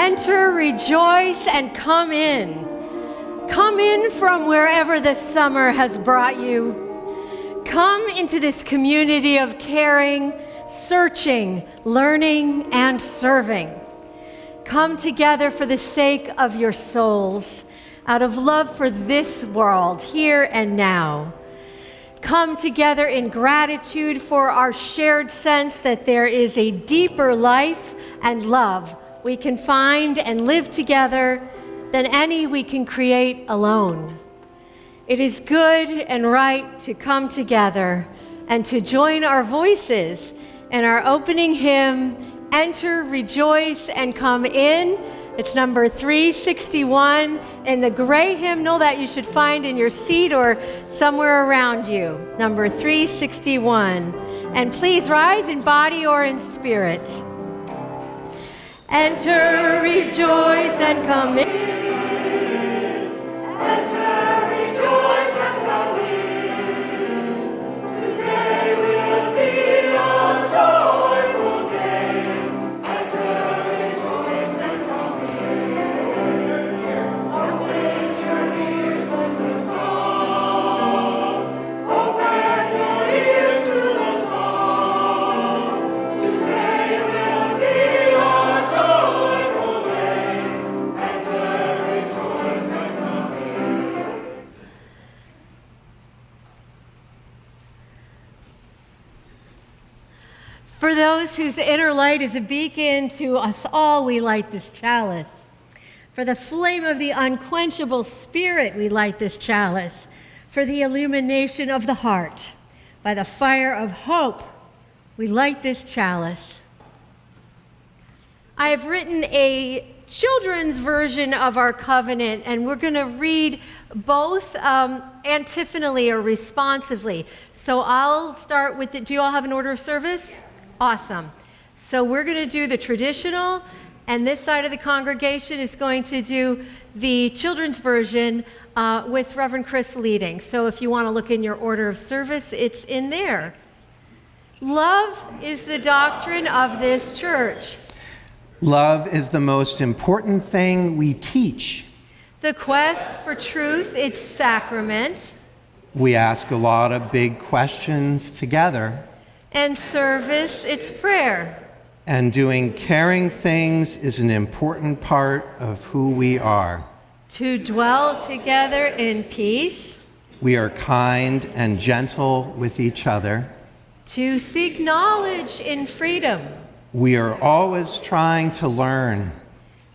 Enter, rejoice, and come in. Come in from wherever the summer has brought you. Come into this community of caring, searching, learning, and serving. Come together for the sake of your souls, out of love for this world, here and now. Come together in gratitude for our shared sense that there is a deeper life and love we can find and live together than any we can create alone. It is good and right to come together and to join our voices in our opening hymn, Enter, Rejoice, and Come In. It's number 361 in the gray hymnal that you should find in your seat or somewhere around you. Number 361. And please rise in body or in spirit. Enter, rejoice, and come in. Enter, rejoice, and come in. Today will be a joyful day. Enter, rejoice, and come in. Open your ears to the song. Open your ears to the song. Today will be a joyful day. Enter, rejoice, and come in. For those whose inner light is a beacon to us all, we light this chalice. For the flame of the unquenchable Spirit, we light this chalice. For the illumination of the heart, by the fire of hope, we light this chalice. I have written a children's version of our covenant, and we're going to read both antiphonally or responsively. So I'll start with do you all have an order of service? Awesome. So we're going to do the traditional, and this side of the congregation is going to do the children's version with Reverend Chris leading. So if you want to look in your order of service, it's in there. Love is the doctrine of this church. Love is the most important thing we teach. The quest for truth, its sacrament. We ask a lot of big questions together. And service, its prayer. And doing caring things is an important part of who we are. To dwell together in peace. We are kind and gentle with each other. To seek knowledge in freedom. We are always trying to learn.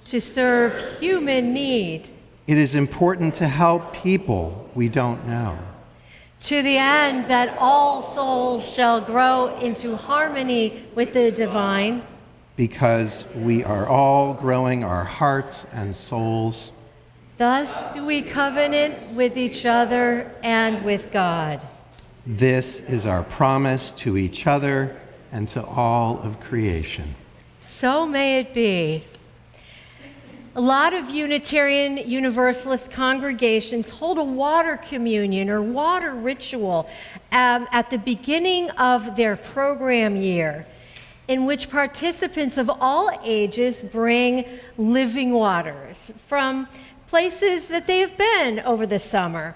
To serve human need. It is important to help people we don't know. To the end that all souls shall grow into harmony with the divine. Because we are all growing our hearts and souls. Thus do we covenant with each other and with God. This is our promise to each other and to all of creation. So may it be. A lot of Unitarian Universalist congregations hold a water communion or water ritual at the beginning of their program year, in which participants of all ages bring living waters from places that they have been over the summer.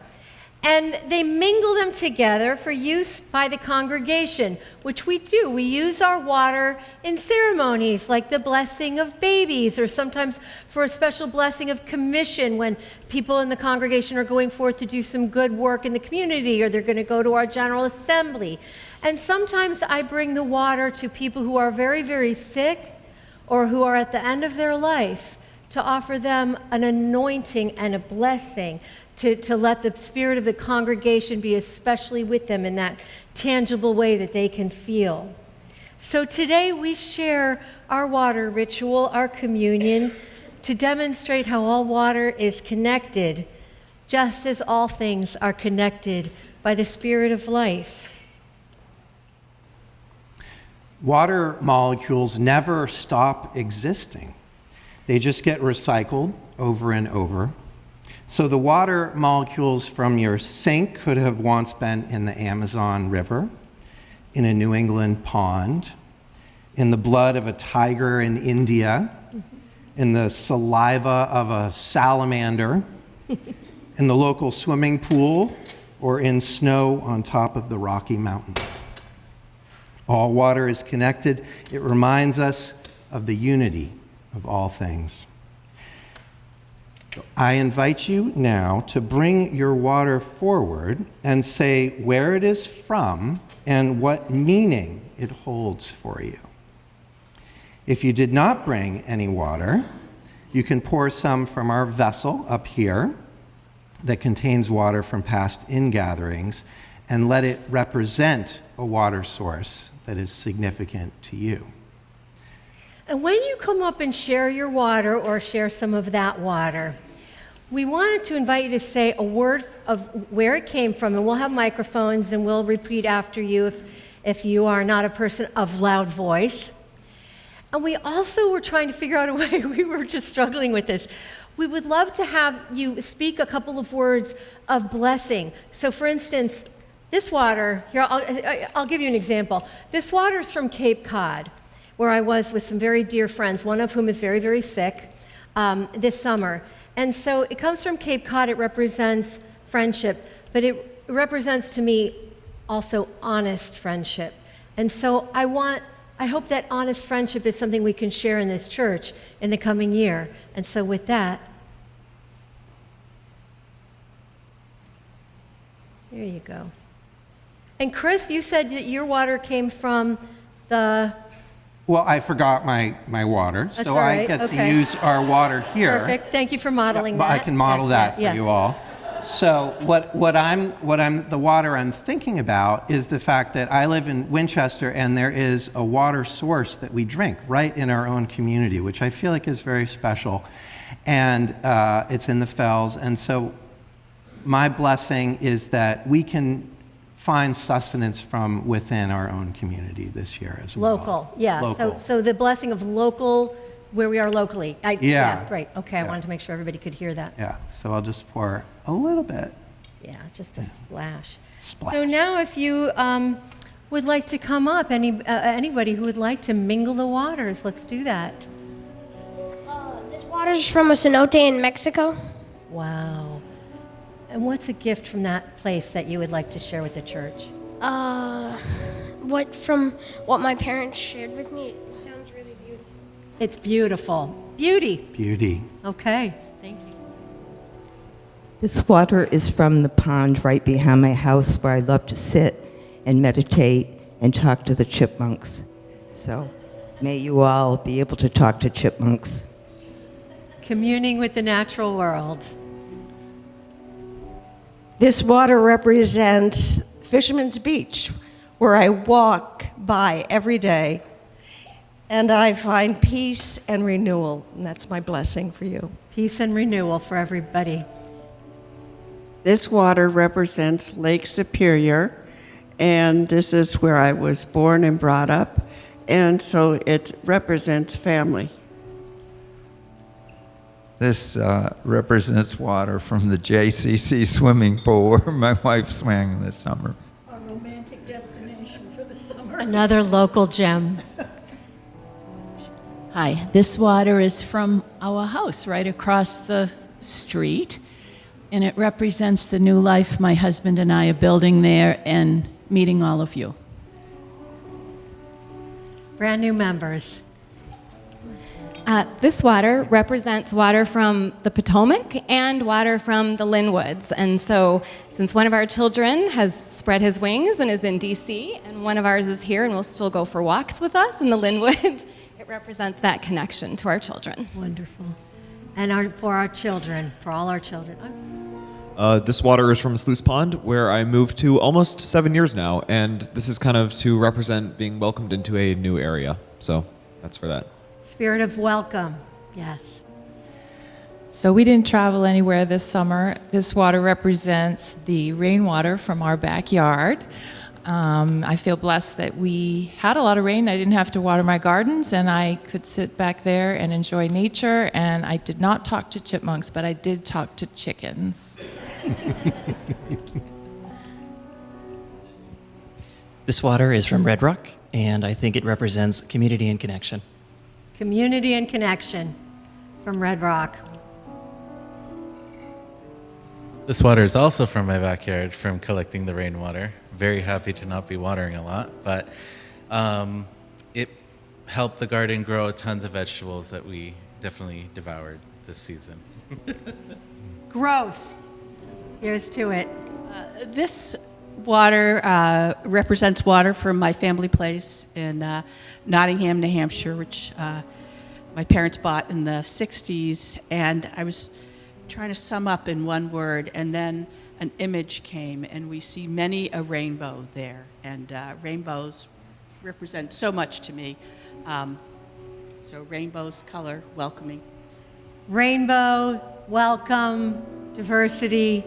And they mingle them together for use by the congregation, which we do. We use our water in ceremonies like the blessing of babies, or sometimes for a special blessing of commission when people in the congregation are going forth to do some good work in the community, or they're going to go to our General Assembly. And sometimes I bring the water to people who are very, very sick or who are at the end of their life to offer them an anointing and a blessing, to let the spirit of the congregation be especially with them in that tangible way that they can feel. So today we share our water ritual, our communion, to demonstrate how all water is connected, just as all things are connected by the spirit of life. Water molecules never stop existing. They just get recycled over and over. So the water molecules from your sink could have once been in the Amazon River, in a New England pond, in the blood of a tiger in India, in the saliva of a salamander, in the local swimming pool, or in snow on top of the Rocky Mountains. All water is connected. It reminds us of the unity of all things. I invite you now to bring your water forward and say where it is from and what meaning it holds for you. If you did not bring any water, you can pour some from our vessel up here that contains water from past ingatherings and let it represent a water source that is significant to you. And when you come up and share your water or share some of that water, we wanted to invite you to say a word of where it came from, and we'll have microphones and we'll repeat after you if you are not a person of loud voice. And we also were trying to figure out a way, we were just struggling with this. We would love to have you speak a couple of words of blessing. So for instance, this water, here, I'll give you an example. This water is from Cape Cod, where I was with some very dear friends, one of whom is very, very sick this summer. And so it comes from Cape Cod. It represents friendship, but it represents to me also honest friendship. And so I hope that honest friendship is something we can share in this church in the coming year. And so with that, there you go. And Chris, you said that your water came from the... Well, I forgot my water, That's so all right. I get Okay. to use our water here. Perfect. Thank you for modeling But that. I can model that for you all. So the water I'm thinking about is the fact that I live in Winchester and there is a water source that we drink right in our own community, which I feel like is very special. And it's in the Fells. And so my blessing is that we can find sustenance from within our own community this year as well. Local, yeah. Local. So the blessing of local, where we are locally. Yeah. Great. Okay, I Yeah. wanted to make sure everybody could hear that. Yeah, so I'll just pour a little bit. Yeah, just a splash. Splash. So now if you would like to come up, anybody who would like to mingle the waters, let's do that. This water is from a cenote in Mexico. Wow. And what's a gift from that place that you would like to share with the church? What my parents shared with me, it sounds really beautiful. It's beautiful. Beauty. Beauty. Okay. Thank you. This water is from the pond right behind my house where I love to sit and meditate and talk to the chipmunks. So may you all be able to talk to chipmunks. Communing with the natural world. This water represents Fisherman's Beach, where I walk by every day, and I find peace and renewal, and that's my blessing for you. Peace and renewal for everybody. This water represents Lake Superior, and this is where I was born and brought up, and so it represents family. This represents water from the JCC swimming pool where my wife swam this summer. Our romantic destination for the summer. Another local gem. Hi, this water is from our house right across the street, and it represents the new life my husband and I are building there and meeting all of you. Brand new members. This water represents water from the Potomac and water from the Linwoods. And so, since one of our children has spread his wings and is in DC, and one of ours is here and will still go for walks with us in the Linwoods, it represents that connection to our children. Wonderful. And for our children, for all our children. This water is from Sluice Pond, where I moved to almost 7 years now, and this is kind of to represent being welcomed into a new area. So that's for that. Spirit of welcome. Yes. So we didn't travel anywhere this summer. This water represents the rainwater from our backyard. I feel blessed that we had a lot of rain. I didn't have to water my gardens, and I could sit back there and enjoy nature. And I did not talk to chipmunks, but I did talk to chickens. This water is from Red Rock, and I think it represents community and connection. Community and connection. from Red Rock. This water is also from my backyard from collecting the rainwater. Very happy to not be watering a lot, but it helped the garden grow tons of vegetables that we definitely devoured this season. Growth. Here's to it. This water represents water from my family place in Nottingham, New Hampshire, which my parents bought in the 60s. And I was trying to sum up in one word, and then an image came, and we see many a rainbow there. And rainbows represent so much to me. So rainbows, color, welcoming. Rainbow, welcome, diversity,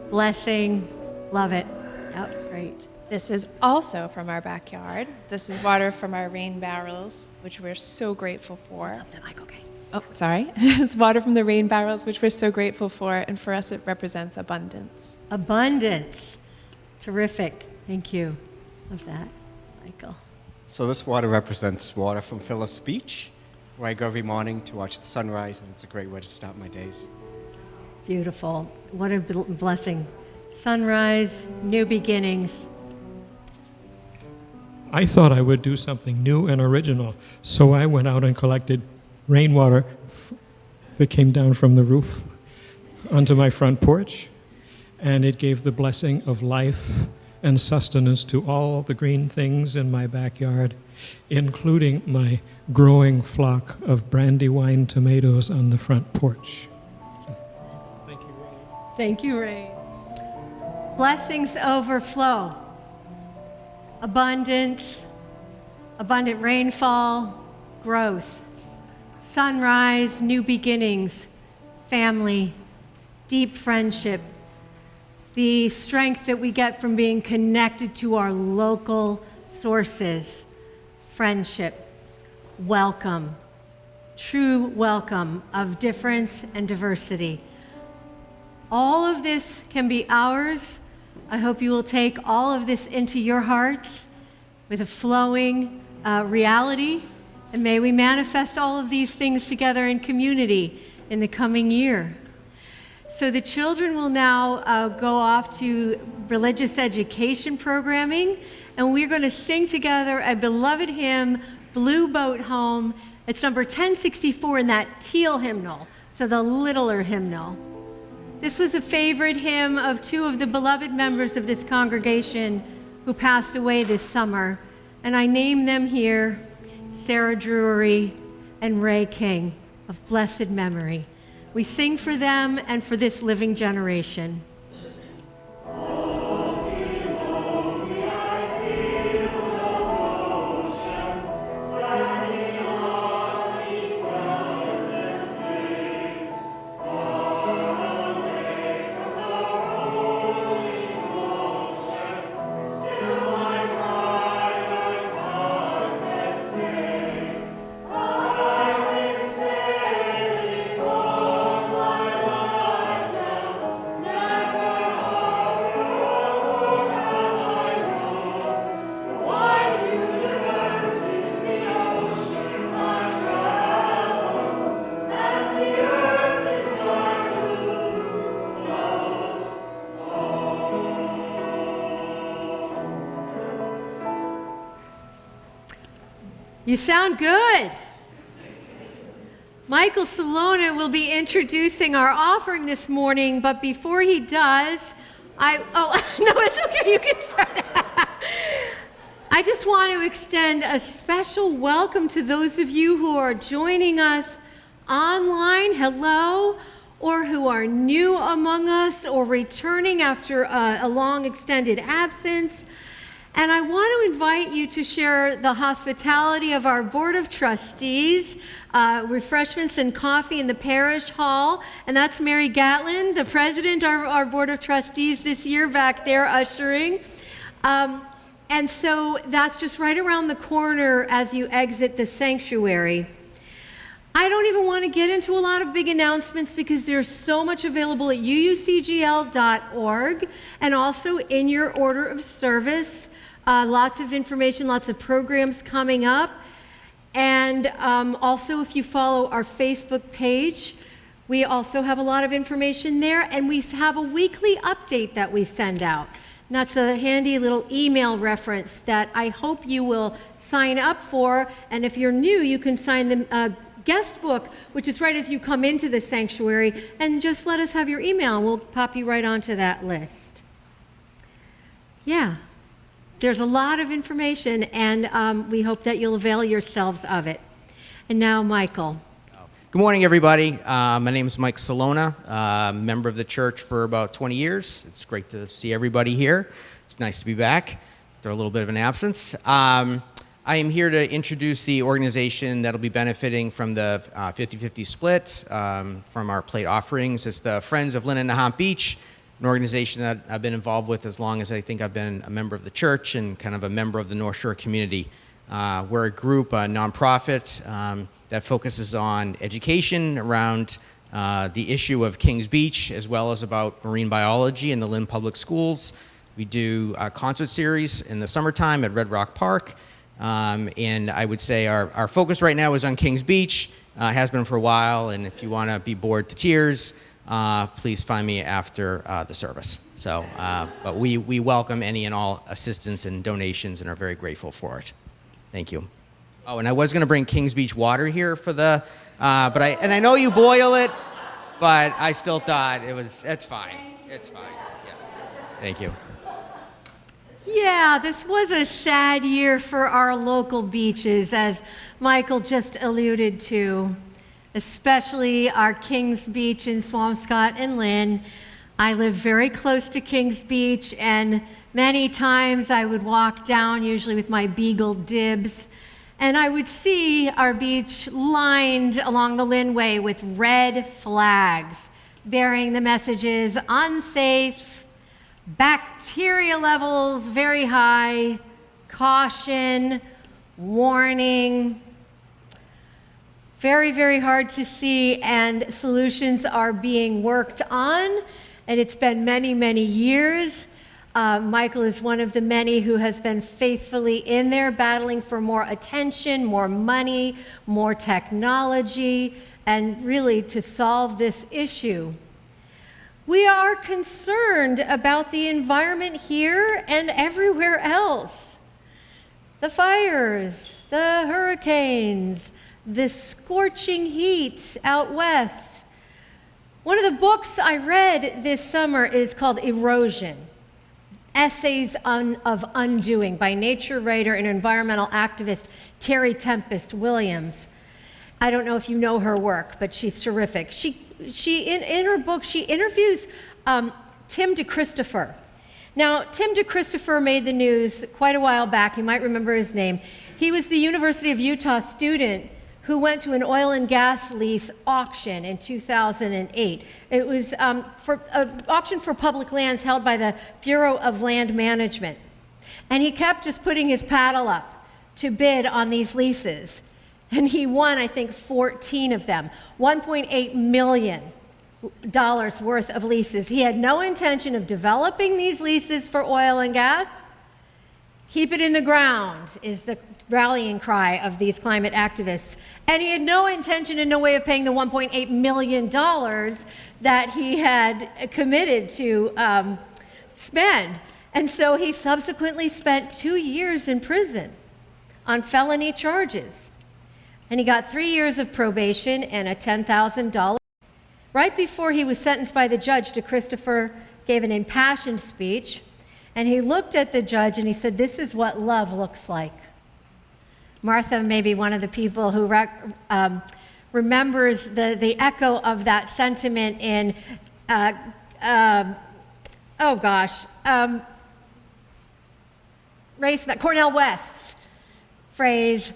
blessing. Love it. Yep, great. This is also from our backyard. This is water from our rain barrels, which we're so grateful for. The mic, okay. Oh, sorry. It's water from the rain barrels, which we're so grateful for, and for us it represents abundance. Abundance. Terrific. Thank you. Love that, Michael. So this water represents water from Phillips Beach, where I go every morning to watch the sunrise, and it's a great way to start my days. Beautiful. What a blessing. Sunrise, new beginnings. I thought I would do something new and original, so I went out and collected rainwater that came down from the roof onto my front porch, and it gave the blessing of life and sustenance to all the green things in my backyard, including my growing flock of brandywine tomatoes on the front porch. Thank you, Ray. Thank you, Ray. Blessings overflow. Abundance, abundant rainfall, growth, sunrise, new beginnings, family, deep friendship, the strength that we get from being connected to our local sources, friendship, welcome, true welcome of difference and diversity. All of this can be ours. I hope you will take all of this into your hearts with a flowing reality, and may we manifest all of these things together in community in the coming year. So the children will now go off to religious education programming, and we're going to sing together a beloved hymn, Blue Boat Home. It's number 1064 in that teal hymnal, so the littler hymnal. This was a favorite hymn of two of the beloved members of this congregation who passed away this summer, and I name them here, Sarah Drury and Ray King, of blessed memory. We sing for them and for this living generation. You sound good. Michael Salona will be introducing our offering this morning, but before he does, no, it's okay, you can start. I just want to extend a special welcome to those of you who are joining us online, hello, or who are new among us or returning after a long extended absence. And I want to invite you to share the hospitality of our Board of Trustees, refreshments and coffee in the parish hall. And that's Mary Gatlin, the president of our Board of Trustees this year, back there ushering. And so that's just right around the corner as you exit the sanctuary. I don't even want to get into a lot of big announcements because there's so much available at UUCGL.org and also in your order of service. Lots of information, lots of programs coming up. And also, if you follow our Facebook page, we also have a lot of information there, and we have a weekly update that we send out. And that's a handy little email reference that I hope you will sign up for. And if you're new, you can sign the guest book, which is right as you come into the sanctuary, and just let us have your email, and we'll pop you right onto that list. Yeah, there's a lot of information, and we hope that you'll avail yourselves of it. And now, Michael. Good morning, everybody. My name is Mike Salona, member of the church for about 20 years. It's great to see everybody here. It's nice to be back after a little bit of an absence. I am here to introduce the organization that'll be benefiting from the 50-50 split from our plate offerings. It's the Friends of Lynn and Nahant Beach, an organization that I've been involved with as long as I think I've been a member of the church and kind of a member of the North Shore community. We're a group, a nonprofit, that focuses on education around the issue of Kings Beach, as well as about marine biology in the Lynn Public Schools. We do a concert series in the summertime at Red Rock Park. And I would say our focus right now is on Kings Beach, has been for a while, and if you want to be bored to tears, please find me after the service. So, but we welcome any and all assistance and donations and are very grateful for it. Thank you. Oh, and I was going to bring Kings Beach water here for the, but I know you boil it, but I still thought it's fine. It's fine. Yeah. Thank you. Yeah, this was a sad year for our local beaches, as Michael just alluded to, especially our Kings Beach in Swampscott and Lynn. I live very close to Kings Beach, and many times I would walk down, usually with my Beagle Dibs, and I would see our beach lined along the Lynnway with red flags bearing the messages unsafe, bacteria levels very high, caution, warning. Very, very hard to see, and solutions are being worked on, and it's been many, many years. Michael is one of the many who has been faithfully in there battling for more attention, more money, more technology, and really to solve this issue. We are concerned about the environment here and everywhere else. The fires, the hurricanes, the scorching heat out west. One of the books I read this summer is called Erosion, Essays of Undoing by nature writer and environmental activist Terry Tempest Williams. I don't know if you know her work, but she's terrific. In her book, she interviews Tim DeChristopher. Now, Tim DeChristopher made the news quite a while back. You might remember his name. He was the University of Utah student who went to an oil and gas lease auction in 2008. It was for an auction for public lands held by the Bureau of Land Management. And he kept just putting his paddle up to bid on these leases. And he won, I think, 14 of them, $1.8 million worth of leases. He had no intention of developing these leases for oil and gas. Keep it in the ground is the rallying cry of these climate activists. And he had no intention and no way of paying the $1.8 million that he had committed to spend. And so he subsequently spent 2 years in prison on felony charges. And he got 3 years of probation and a $10,000. Right before he was sentenced by the judge, DeChristopher gave an impassioned speech, and he looked at the judge and he said, "This is what love looks like." Martha may be one of the people who remembers the echo of that sentiment in, Cornel West's phrase,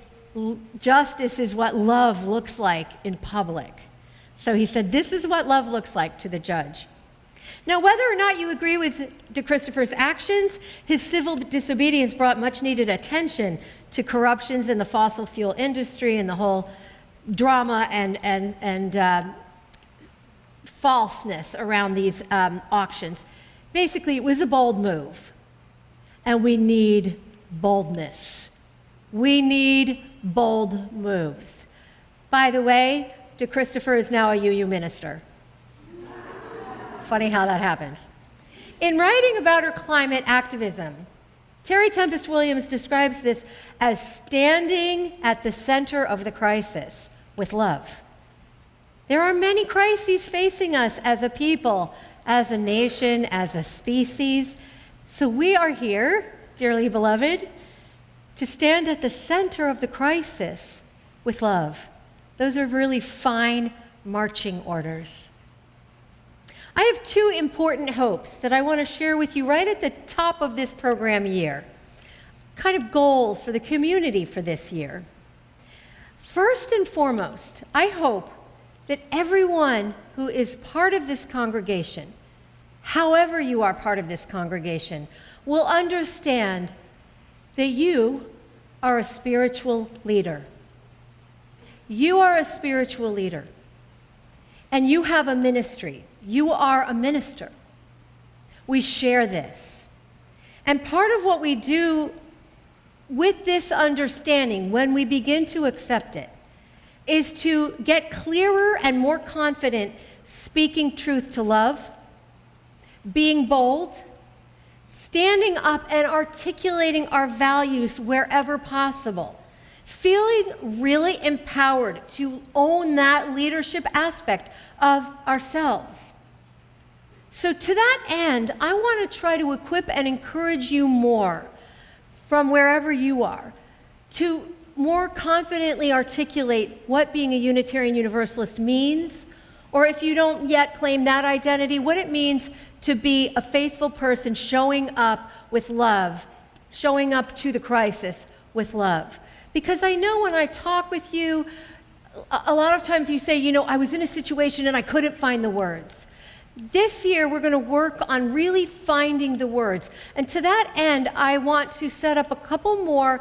"Justice is what love looks like in public." So he said, "This is what love looks like," to the judge. Now, whether or not you agree with DeChristopher's actions, his civil disobedience brought much needed attention to corruptions in the fossil fuel industry and the whole drama and falseness around these auctions. Basically, it was a bold move, and we need boldness. We need bold moves. By the way, DeChristopher is now a UU minister. Funny how that happens. In writing about her climate activism, Terry Tempest Williams describes this as standing at the center of the crisis with love. There are many crises facing us as a people, as a nation, as a species. So we are here, dearly beloved, to stand at the center of the crisis with love. Those are really fine marching orders. I have two important hopes that I want to share with you right at the top of this program year, kind of goals for the community for this year. First and foremost, I hope that everyone who is part of this congregation, however you are part of this congregation, will understand that you are a spiritual leader. You are a spiritual leader, and you have a ministry. You are a minister. We share this. And part of what we do with this understanding, when we begin to accept it, is to get clearer and more confident speaking truth to love, being bold, standing up and articulating our values wherever possible, feeling really empowered to own that leadership aspect of ourselves. So to that end, I want to try to equip and encourage you more from wherever you are to more confidently articulate what being a Unitarian Universalist means, or if you don't yet claim that identity, what it means to be a faithful person showing up with love, showing up to the crisis with love. Because I know when I talk with you, a lot of times you say, you know, I was in a situation and I couldn't find the words. This year, we're going to work on really finding the words. And to that end, I want to set up a couple more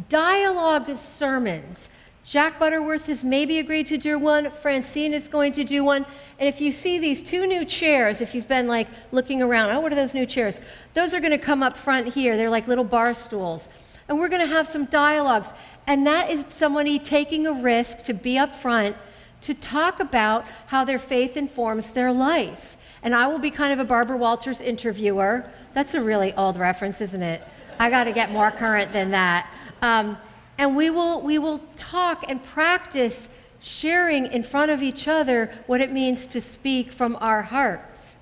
dialogue sermons. Jack Butterworth has maybe agreed to do one. Francine is going to do one. And if you see these two new chairs, if you've been like looking around, oh, what are those new chairs? Those are going to come up front here. They're like little bar stools. And we're going to have some dialogues. And that is somebody taking a risk to be up front to talk about how their faith informs their life. And I will be kind of a Barbara Walters interviewer. That's a really old reference, isn't it? I got to get more current than that. And we will talk and practice sharing in front of each other what it means to speak from our hearts.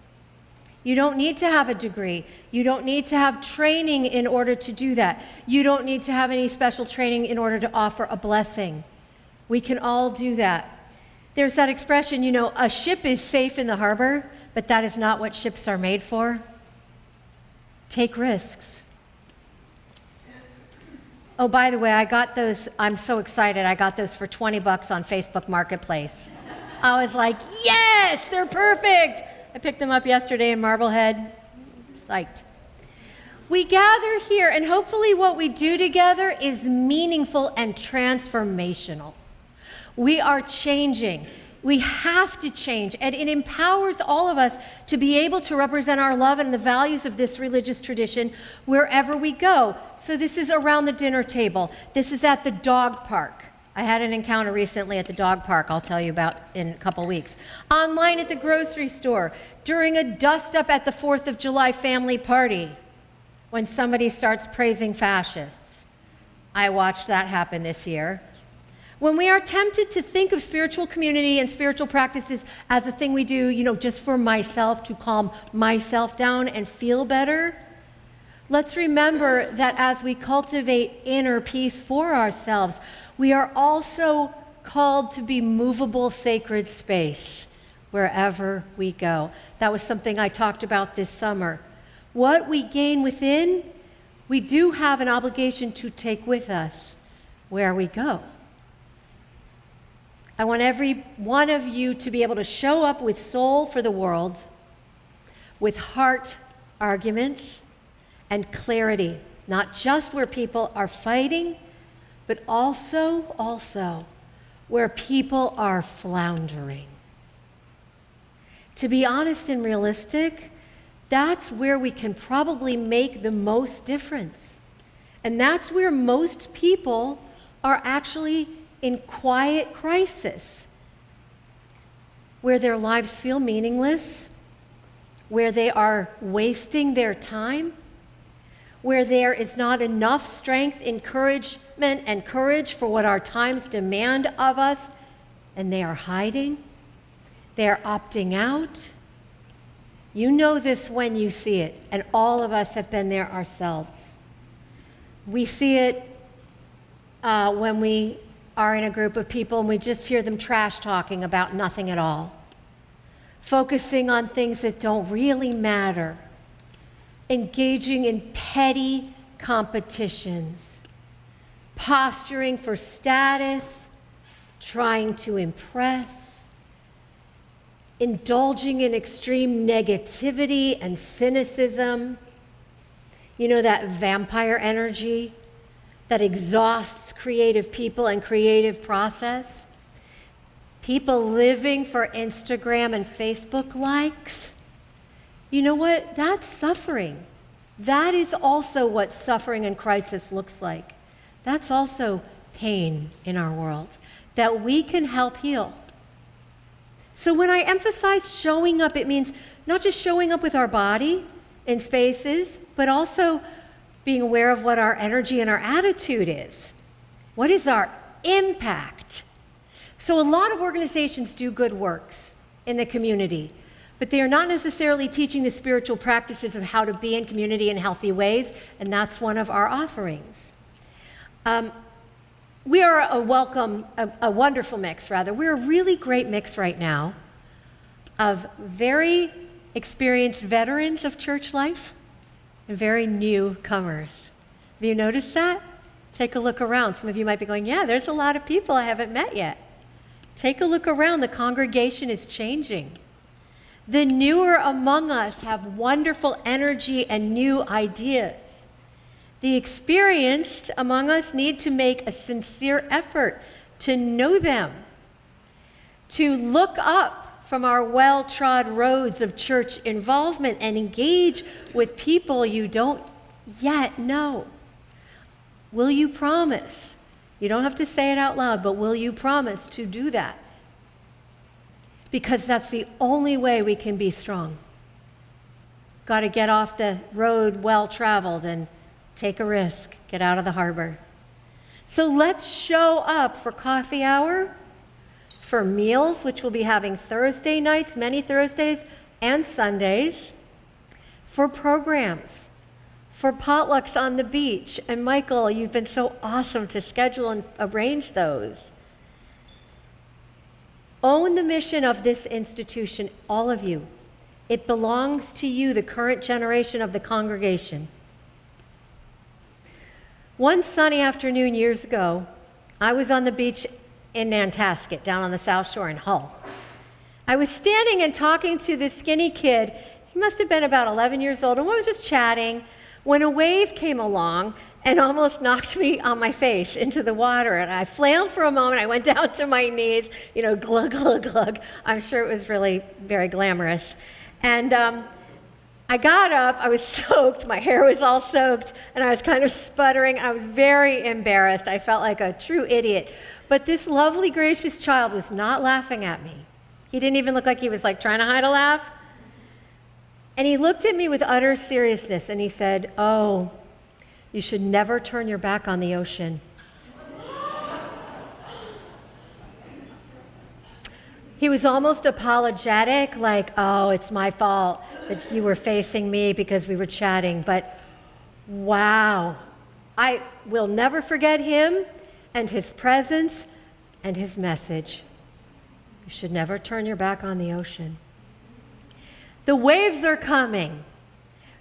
You don't need to have a degree. You don't need to have training in order to do that. You don't need to have any special training in order to offer a blessing. We can all do that. There's that expression, you know, a ship is safe in the harbor, but that is not what ships are made for. Take risks. Oh, by the way, I got those, I'm so excited, I got those for $20 on Facebook Marketplace. I was like, yes, they're perfect. I picked them up yesterday in Marblehead. Psyched. We gather here, and hopefully what we do together is meaningful and transformational. We are changing. We have to change, and it empowers all of us to be able to represent our love and the values of this religious tradition wherever we go. So this is around the dinner table. This is at the dog park. I had an encounter recently at the dog park I'll tell you about in a couple weeks. Online at the grocery store, during a dust-up at the 4th of July family party, when somebody starts praising fascists. I watched that happen this year. When we are tempted to think of spiritual community and spiritual practices as a thing we do, you know, just for myself, to calm myself down and feel better, let's remember that as we cultivate inner peace for ourselves, we are also called to be movable sacred space wherever we go. That was something I talked about this summer. What we gain within, we do have an obligation to take with us where we go. I want every one of you to be able to show up with soul for the world, with heart arguments and clarity, not just where people are fighting, but also where people are floundering. To be honest and realistic, that's where we can probably make the most difference. And that's where most people are actually in quiet crisis, where their lives feel meaningless, where they are wasting their time, where there is not enough strength, encouragement, and courage for what our times demand of us, and they are hiding, they are opting out. You know this when you see it, and all of us have been there ourselves. We see it when we are in a group of people and we just hear them trash talking about nothing at all, focusing on things that don't really matter, engaging in petty competitions, posturing for status, trying to impress, indulging in extreme negativity and cynicism. You know, that vampire energy that exhausts creative people and creative process. People living for Instagram and Facebook likes. You know what? That's suffering. That is also what suffering and crisis looks like. That's also pain in our world that we can help heal. So when I emphasize showing up, it means not just showing up with our body in spaces, but also being aware of what our energy and our attitude is. What is our impact? So a lot of organizations do good works in the community, but they are not necessarily teaching the spiritual practices of how to be in community in healthy ways, and that's one of our offerings. We are a wonderful mix, rather. We're a really great mix right now of very experienced veterans of church life and very newcomers. Have you noticed that? Take a look around. Some of you might be going, yeah, there's a lot of people I haven't met yet. Take a look around. The congregation is changing. The newer among us have wonderful energy and new ideas. The experienced among us need to make a sincere effort to know them, to look up from our well-trod roads of church involvement and engage with people you don't yet know. Will you promise? You don't have to say it out loud, but will you promise to do that? Because that's the only way we can be strong. Got to get off the road well-traveled and take a risk, get out of the harbor. So let's show up for coffee hour, for meals, which we'll be having Thursday nights, many Thursdays and Sundays, for programs, for potlucks on the beach. And Michael, you've been so awesome to schedule and arrange those. Own the mission of this institution, all of you. It belongs to you, the current generation of the congregation. One sunny afternoon years ago, I was on the beach in Nantasket, down on the South Shore in Hull. I was standing and talking to this skinny kid. He must have been about 11 years old, and we were just chatting when a wave came along and almost knocked me on my face into the water. And I flailed for a moment. I went down to my knees, you know, glug, glug, glug. I'm sure it was really very glamorous. And I got up, I was soaked, my hair was all soaked, and I was kind of sputtering. I was very embarrassed. I felt like a true idiot. But this lovely, gracious child was not laughing at me. He didn't even look like he was like trying to hide a laugh. And he looked at me with utter seriousness and he said, "Oh, you should never turn your back on the ocean." He was almost apologetic, like, "Oh, it's my fault that you were facing me because we were chatting." But wow, I will never forget him and his presence and his message. You should never turn your back on the ocean. The waves are coming.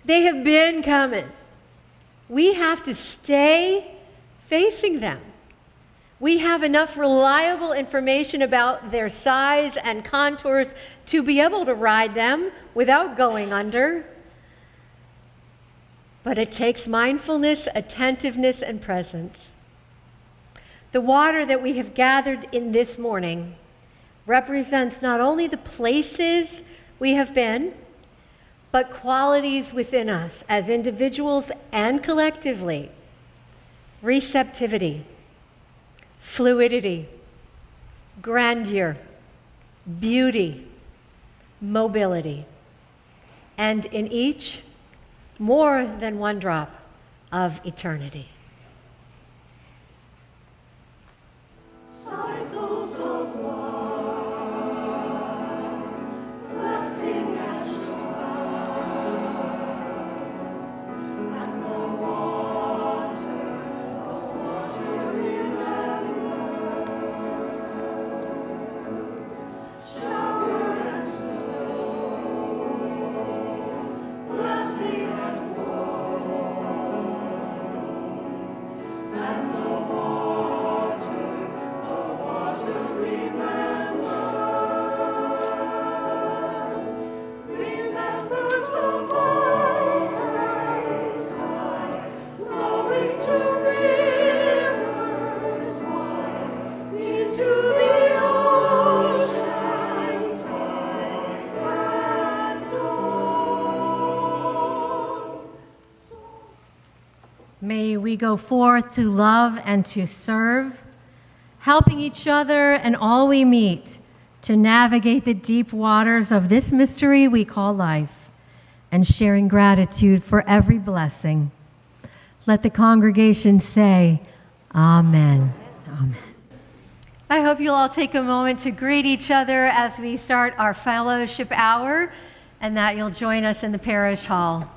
They have been coming. We have to stay facing them. We have enough reliable information about their size and contours to be able to ride them without going under. But it takes mindfulness, attentiveness, and presence. The water that we have gathered in this morning represents not only the places we have been, but qualities within us as individuals and collectively. Receptivity, fluidity, grandeur, beauty, mobility, and in each, more than one drop of eternity. Cycles of life, blessing and strife, and the water remembers, shower and snow, blessing and woe, and the water remembers the mountain side, flowing to rivers wide, into the ocean tide at dawn. May we go forth to love and to serve, helping each other and all we meet to navigate the deep waters of this mystery we call life, and sharing gratitude for every blessing. Let the congregation say, Amen. Amen. I hope you'll all take a moment to greet each other as we start our fellowship hour, and that you'll join us in the parish hall.